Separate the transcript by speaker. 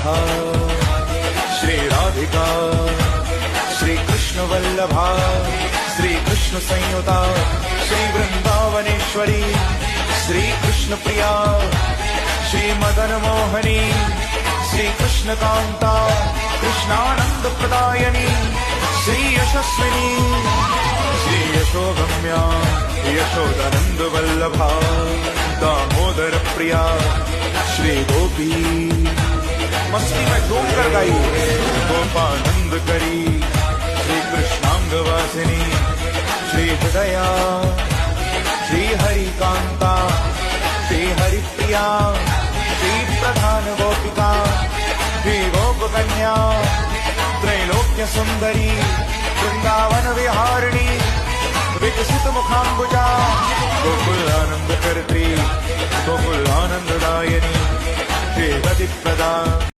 Speaker 1: राधा, श्री राधिका, श्री कृष्ण वल्लभा, श्री कृष्ण संयुता, श्री वृंदावनेश्वरी, श्री कृष्ण प्रिया, श्री मदन मोहनी, श्री कृष्ण कांता, कृष्णानंद प्रदायनी, श्री यशस्विनी, श्री यशोगम्या, यशोदानंद वल्लभा, दामोदर प्रिया, श्री गोपी मस्ती में झूम कर गाई, गोपानंद करी, श्री कृष्णांग वासिनी, श्री हृदया, श्री हरि कांता, श्री हरि प्रिया, श्री प्रधान गोपिका, श्री गोप कन्या, त्रैलोक्य सुंदरी, वृंदावन विहारिणी, विकसित मुखाम्बुजा, गोकुल आनंद करत्री, गोकुल आनंददायिनी, श्री गति प्रदा,